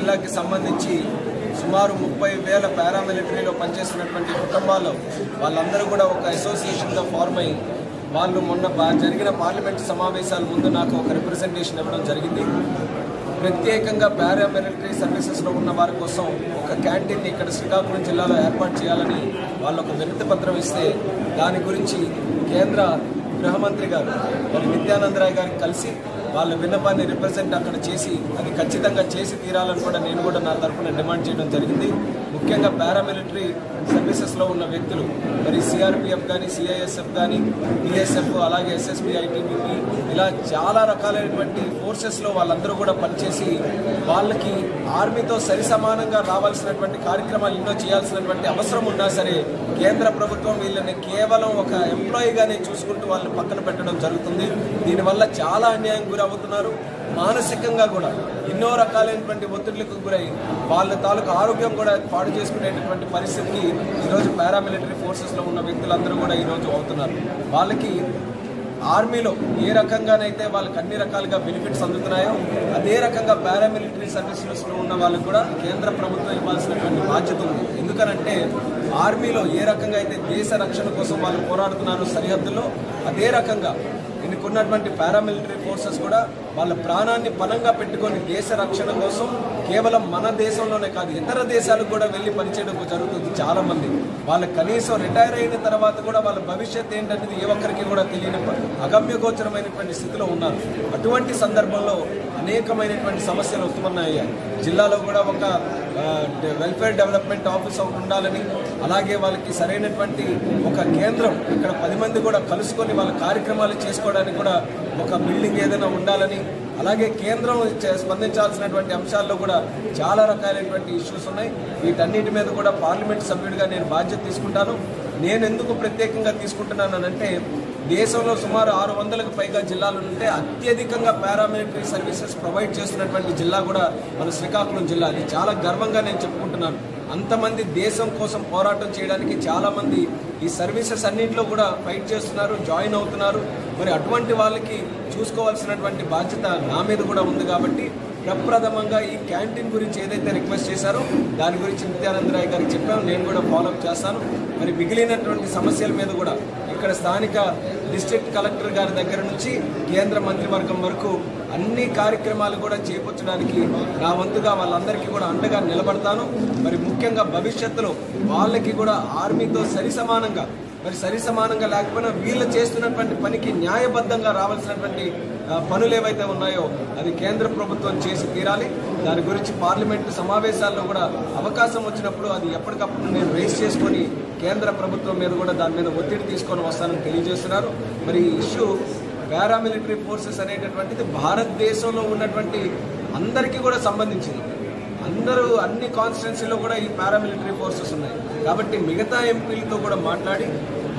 జిల్లాకి సంబంధించి సుమారు 30,000 పారామిలిటరీలో పనిచేస్తున్నటువంటి కుటుంబాల్లో వాళ్ళందరూ కూడా ఒక అసోసియేషన్గా ఫార్మ్ అయ్యి వాళ్ళు మొన్న జరిగిన పార్లమెంట్ సమావేశాల ముందు నాకు ఒక రిప్రజెంటేషన్ ఇవ్వడం జరిగింది. ప్రత్యేకంగా పారామిలిటరీ సర్వీసెస్లో ఉన్న వారి కోసం ఒక క్యాంటీన్ని ఇక్కడ శ్రీకాకుళం జిల్లాలో ఏర్పాటు చేయాలని వాళ్ళు ఒక వినతి పత్రం ఇస్తే దాని గురించి కేంద్ర గృహమంత్రి గారు మరి నిత్యానంద రాయ్ గారికి కలిసి వాళ్ళ విన్నపాన్ని రిప్రజెంట్ అక్కడ చేసి అది ఖచ్చితంగా చేసి తీరాలని కూడా నేను కూడా నా తరఫున డిమాండ్ చేయడం జరిగింది. ముఖ్యంగా పారామిలిటరీ సర్వీసెస్లో ఉన్న వ్యక్తులు మరి సిఆర్పిఎఫ్ కానీ సిఐఎస్ఎఫ్ కానీ బిఎస్ఎఫ్ అలాగే ఎస్ఎస్బి ఐటీబీపీ ఇలా చాలా రకాలైనటువంటి ఫోర్సెస్లో వాళ్ళందరూ కూడా పనిచేసి వాళ్ళకి ఆర్మీతో సరిసమానంగా రావాల్సినటువంటి కార్యక్రమాలు ఎన్నో చేయాల్సినటువంటి అవసరం ఉన్నా సరే కేంద్ర ప్రభుత్వం వీళ్ళని కేవలం ఒక ఎంప్లాయీగానే చూసుకుంటూ వాళ్ళని పక్కన పెట్టడం జరుగుతుంది. దీనివల్ల చాలా అన్యాయం గురవుతున్నారు. మానసికంగా కూడా ఎన్నో రకాలైనటువంటి ఒత్తిడిలకు గురై వాళ్ళ తాలూకు ఆరోగ్యం కూడా పాడు చేసుకునేటటువంటి పరిస్థితికి ఈరోజు పారామిలిటరీ ఫోర్సెస్లో ఉన్న వ్యక్తులందరూ కూడా ఈరోజు అవుతున్నారు. వాళ్ళకి ఆర్మీలో ఏ రకంగానైతే వాళ్ళకి అన్ని రకాలుగా బెనిఫిట్స్ అందుతున్నాయో అదే రకంగా పారామిలిటరీ సర్వీసెస్లో ఉన్న వాళ్ళకు కూడా కేంద్ర ప్రభుత్వం ఇవ్వాల్సినటువంటి బాధ్యత ఉంది. ఎందుకనంటే ఆర్మీలో ఏ రకంగా అయితే దేశ రక్షణ కోసం వాళ్ళు పోరాడుతున్నారు సరిహద్దుల్లో, అదే రకంగా ఇన్నుకున్నటువంటి పారామిలిటరీ ఫోర్సెస్ కూడా వాళ్ళ ప్రాణాన్ని పణంగా పెట్టుకొని దేశ రక్షణ కోసం కేవలం మన దేశంలోనే కాదు ఇతర దేశాలకు కూడా వెళ్ళి పనిచేయడం జరుగుతుంది. చాలా మంది వాళ్ళకి కనీసం రిటైర్ అయిన తర్వాత కూడా వాళ్ళ భవిష్యత్ ఏంటనేది ఏ ఒక్కరికి కూడా తెలియని అగమ్యగోచరమైనటువంటి స్థితిలో ఉన్నారు. అటువంటి సందర్భంలో అనేకమైనటువంటి సమస్యలు ఉత్పన్నమయ్యాయి. జిల్లాలో కూడా ఒక వెల్ఫేర్ డెవలప్మెంట్ ఆఫీస్ ఒకటి ఉండాలని, అలాగే వాళ్ళకి సరైనటువంటి ఒక కేంద్రం ఇక్కడ 10 మంది కూడా కలుసుకొని వాళ్ళ కార్యక్రమాలు చేసుకోవడానికి కూడా ఒక బిల్డింగ్ ఏదైనా ఉండాలని, అలాగే కేంద్రం స్పందించాల్సినటువంటి అంశాల్లో కూడా చాలా రకాలైనటువంటి ఇష్యూస్ ఉన్నాయి. వీటన్నిటి మీద కూడా పార్లమెంట్ సభ్యుడిగా నేను బాధ్యత తీసుకుంటాను. నేను ఎందుకు ప్రత్యేకంగా తీసుకుంటున్నానంటే దేశంలో సుమారు 600కు పైగా జిల్లాలు ఉంటే అత్యధికంగా పారామిలిటరీ సర్వీసెస్ ప్రొవైడ్ చేస్తున్నటువంటి జిల్లా కూడా మన శ్రీకాకుళం జిల్లా. అది చాలా గర్వంగా నేను చెప్పుకుంటున్నాను. అంతమంది దేశం కోసం పోరాటం చేయడానికి చాలామంది ఈ సర్వీసెస్ అన్నింటిలో కూడా ఫైట్ చేస్తున్నారు, జాయిన్ అవుతున్నారు. మరి అటువంటి వాళ్ళకి చూసుకోవాల్సినటువంటి బాధ్యత నా మీద కూడా ఉంది. కాబట్టి ప్రప్రథమంగా ఈ క్యాంటీన్ గురించి ఏదైతే రిక్వెస్ట్ చేశారో దాని గురించి నిత్యానంద రాయ్ గారికి చెప్పాను. నేను కూడా ఫాలోఅప్ చేస్తాను. మరి మిగిలినటువంటి సమస్యల మీద కూడా ఇక్కడ స్థానిక డిస్ట్రిక్ట్ కలెక్టర్ గారి దగ్గర నుంచి కేంద్ర మంత్రివర్గం వరకు అన్ని కార్యక్రమాలు కూడా చేపట్టడానికి నా వంతుగా వాళ్ళందరికీ కూడా అండగా నిలబడతాను. మరి ముఖ్యంగా భవిష్యత్తులో వాళ్ళకి కూడా ఆర్మీతో సరిసమానంగా లేకపోయినా వీళ్ళు చేస్తున్నటువంటి పనికి న్యాయబద్ధంగా రావాల్సినటువంటి పనులు ఏవైతే ఉన్నాయో అది కేంద్ర ప్రభుత్వం చేసి తీరాలి. దాని గురించి పార్లమెంటు సమావేశాల్లో కూడా అవకాశం వచ్చినప్పుడు అది ఎప్పటికప్పుడు నేను రేస్ చేసుకొని కేంద్ర ప్రభుత్వం మీద కూడా దాని మీద ఒత్తిడి తీసుకొని వస్తానని తెలియజేస్తున్నారు. మరి ఈ ఇష్యూ పారామిలిటరీ ఫోర్సెస్ అనేటటువంటిది భారతదేశంలో ఉన్నటువంటి అందరికీ కూడా సంబంధించింది. అన్ని కాన్స్టిట్యున్సీలో కూడా ఈ పారామిలిటరీ ఫోర్సెస్ ఉన్నాయి. కాబట్టి మిగతా ఎంపీలతో కూడా మాట్లాడి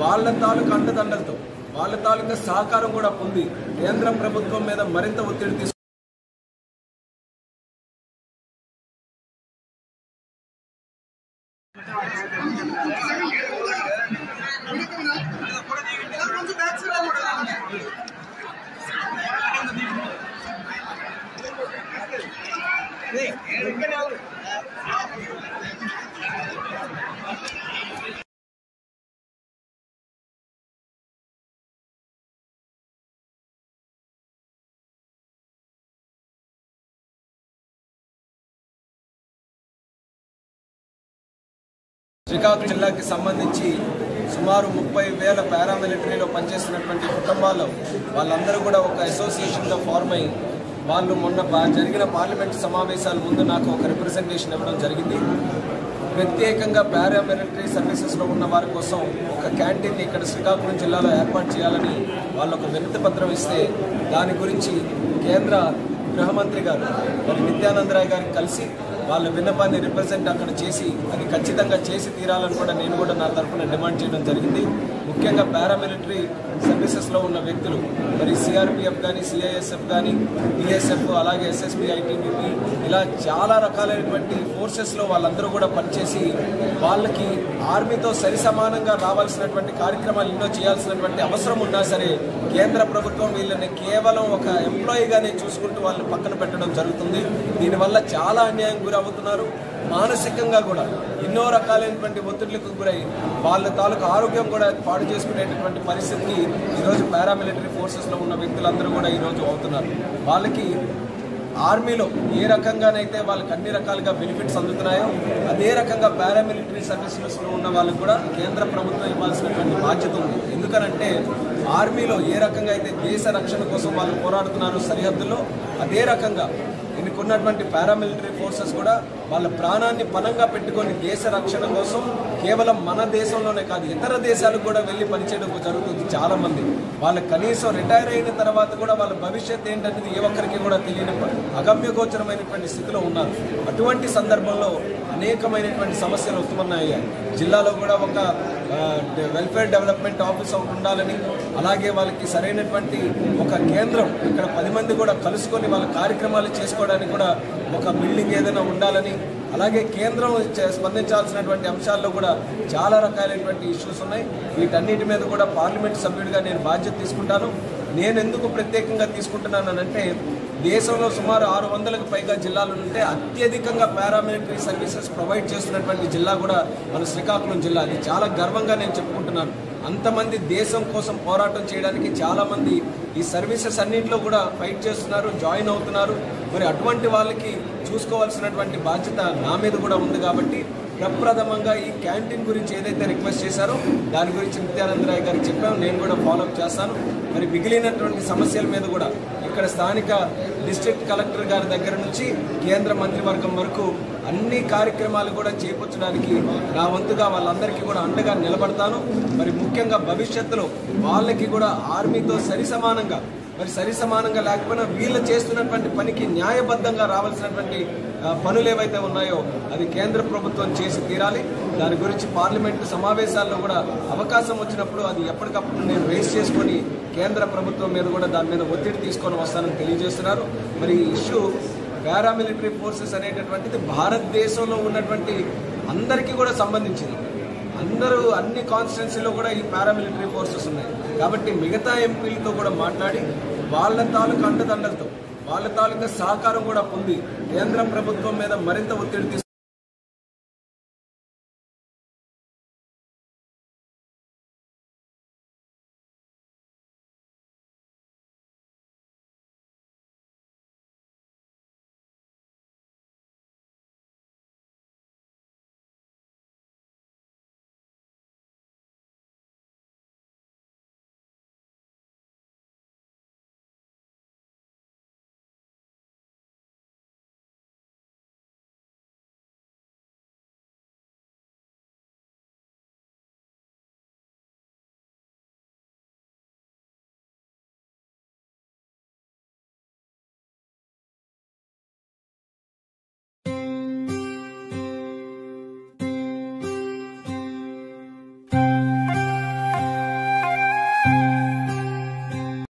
వాళ్ళ తాలూకా అండదండలతో వాళ్ళ తాలూకా సహకారం కూడా పొంది కేంద్ర ప్రభుత్వం మీద మరింత ఒత్తిడి తీసుకు శ్రీకాకుళం జిల్లాకి సంబంధించి సుమారు 30,000 పారామిలిటరీలో పనిచేస్తున్నటువంటి కుటుంబాల్లో వాళ్ళందరూ కూడా ఒక అసోసియేషన్గా ఫార్మ్ అయ్యి వాళ్ళు మొన్న జరిగిన పార్లమెంట్ సమావేశాల ముందు నాకు ఒక రిప్రజెంటేషన్ ఇవ్వడం జరిగింది. ప్రత్యేకంగా పారామిలిటరీ సర్వీసెస్లో ఉన్న వారి కోసం ఒక క్యాంటీన్ని ఇక్కడ శ్రీకాకుళం జిల్లాలో ఏర్పాటు చేయాలని వాళ్ళు ఒక వినతి పత్రం ఇస్తే దాని గురించి కేంద్ర గృహమంత్రి గారు మరి నిత్యానంద రాయ్ గారికి కలిసి వాళ్ళ విన్నపాన్ని రిప్రజెంట్ అక్కడ చేసి అది ఖచ్చితంగా చేసి తీరాలని కూడా నేను కూడా నా తరఫున డిమాండ్ చేయడం జరిగింది. ముఖ్యంగా పారామిలిటరీ సర్వీసెస్లో ఉన్న వ్యక్తులు మరి సిఆర్పిఎఫ్ కానీ సిఐఎస్ఎఫ్ కానీ బిఎస్ఎఫ్ అలాగే ఎస్ఎస్బి ఐటీబీపీ ఇలా చాలా రకాలైనటువంటి ఫోర్సెస్లో వాళ్ళందరూ కూడా పనిచేసి వాళ్ళకి ఆర్మీతో సరిసమానంగా రావాల్సినటువంటి కార్యక్రమాలు ఎన్నో చేయాల్సినటువంటి అవసరం ఉన్నా సరే కేంద్ర ప్రభుత్వం వీళ్ళని కేవలం ఒక ఎంప్లాయీగానే చూసుకుంటూ వాళ్ళని పక్కన పెట్టడం జరుగుతుంది. దీనివల్ల చాలా అన్యాయం గురవుతున్నారు. మానసికంగా కూడా ఎన్నో రకాలైనటువంటి ఒత్తిడిలకు గురై వాళ్ళ తాలూకు ఆరోగ్యం కూడా పాడు చేసుకునేటటువంటి పరిస్థితికి ఈరోజు పారామిలిటరీ ఫోర్సెస్లో ఉన్న వ్యక్తులందరూ కూడా ఈరోజు అవుతున్నారు. వాళ్ళకి ఆర్మీలో ఏ రకంగానైతే వాళ్ళకి అన్ని రకాలుగా బెనిఫిట్స్ అందుతున్నాయో అదే రకంగా పారామిలిటరీ సర్వీసెస్లో ఉన్న వాళ్ళకు కూడా కేంద్ర ప్రభుత్వం ఇవ్వాల్సినటువంటి బాధ్యత ఉంది. ఎందుకనంటే ఆర్మీలో ఏ రకంగా అయితే దేశ రక్షణ కోసం వాళ్ళు పోరాడుతున్నారు సరిహద్దుల్లో, అదే రకంగా ఇన్నుకున్నటువంటి పారామిలిటరీ ఫోర్సెస్ కూడా వాళ్ళ ప్రాణాన్ని పణంగా పెట్టుకొని దేశ రక్షణ కోసం కేవలం మన దేశంలోనే కాదు ఇతర దేశాలకు కూడా వెళ్ళి పనిచేయడం జరుగుతుంది. చాలామంది వాళ్ళ కనీసం రిటైర్ అయిన తర్వాత కూడా వాళ్ళ భవిష్యత్ ఏంటనేది ఏ ఒక్కరికి కూడా తెలియని అగమ్యగోచరమైనటువంటి స్థితిలో ఉన్నారు. అటువంటి సందర్భంలో అనేకమైనటువంటి సమస్యలు ఉత్పన్నమయ్యాయి. జిల్లాలో కూడా ఒక వెల్ఫేర్ డెవలప్మెంట్ ఆఫీస్ ఒకటి ఉండాలని, అలాగే వాళ్ళకి సరైనటువంటి ఒక కేంద్రం ఇక్కడ 10 మంది కూడా కలుసుకొని వాళ్ళ కార్యక్రమాలు చేసుకోవడానికి కూడా ఒక బిల్డింగ్ ఏదైనా ఉండాలని, అలాగే కేంద్రం స్పందించాల్సినటువంటి అంశాల్లో కూడా చాలా రకాలైనటువంటి ఇష్యూస్ ఉన్నాయి. వీటన్నిటి మీద కూడా పార్లమెంట్ సభ్యుడిగా నేను బాధ్యత తీసుకుంటాను. నేను ఎందుకు ప్రత్యేకంగా తీసుకుంటున్నానంటే దేశంలో సుమారు 600కు పైగా జిల్లాలు ఉంటే అత్యధికంగా పారామిలిటరీ సర్వీసెస్ ప్రొవైడ్ చేస్తున్నటువంటి జిల్లా కూడా మన శ్రీకాకుళం జిల్లా. అది చాలా గర్వంగా నేను చెప్పుకుంటున్నాను. అంతమంది దేశం కోసం పోరాటం చేయడానికి చాలామంది ఈ సర్వీసెస్ అన్నింటిలో కూడా ఫైట్ చేస్తున్నారు, జాయిన్ అవుతున్నారు. మరి అటువంటి వాళ్ళకి చూసుకోవాల్సినటువంటి బాధ్యత నా మీద కూడా ఉంది. కాబట్టి ప్రప్రథమంగా ఈ క్యాంటీన్ గురించి ఏదైతే రిక్వెస్ట్ చేశారో దాని గురించి నిత్యానంద రాయ్ గారికి చెప్పాము. నేను కూడా ఫాలోఅప్ చేస్తాను. మరి మిగిలినటువంటి సమస్యల మీద కూడా ఇక్కడ స్థానిక డిస్ట్రిక్ట్ కలెక్టర్ గారి దగ్గర నుంచి కేంద్ర మంత్రివర్గం వరకు అన్ని కార్యక్రమాలు కూడా చేపట్టడానికి నా వంతుగా వాళ్ళందరికీ కూడా అండగా నిలబడతాను. మరి ముఖ్యంగా భవిష్యత్తులో వాళ్ళకి కూడా ఆర్మీతో సరిసమానంగా లేకపోయినా వీళ్ళు చేస్తున్నటువంటి పనికి న్యాయబద్ధంగా రావాల్సినటువంటి పనులు ఏవైతే ఉన్నాయో అది కేంద్ర ప్రభుత్వం చేసి తీరాలి. దాని గురించి పార్లమెంటు సమావేశాల్లో కూడా అవకాశం వచ్చినప్పుడు అది ఎప్పటికప్పుడు నేను రేస్ చేసుకొని కేంద్ర ప్రభుత్వం మీద కూడా దాని మీద ఒత్తిడి తీసుకొని వస్తానని తెలియజేస్తున్నారు. మరి ఈ ఇష్యూ పారామిలిటరీ ఫోర్సెస్ అనేటటువంటిది భారతదేశంలో ఉన్నటువంటి అందరికీ కూడా సంబంధించింది. అన్ని కాన్స్టిట్యున్సీలో కూడా ఈ పారామిలిటరీ ఫోర్సెస్ ఉన్నాయి. కాబట్టి మిగతా ఎంపీలతో కూడా మాట్లాడి వాళ్ళ తాలూకు అండదండలతో వాళ్ళ తాలూకా సహకారం కూడా పొంది కేంద్ర ప్రభుత్వం మీద మరింత ఒత్తిడి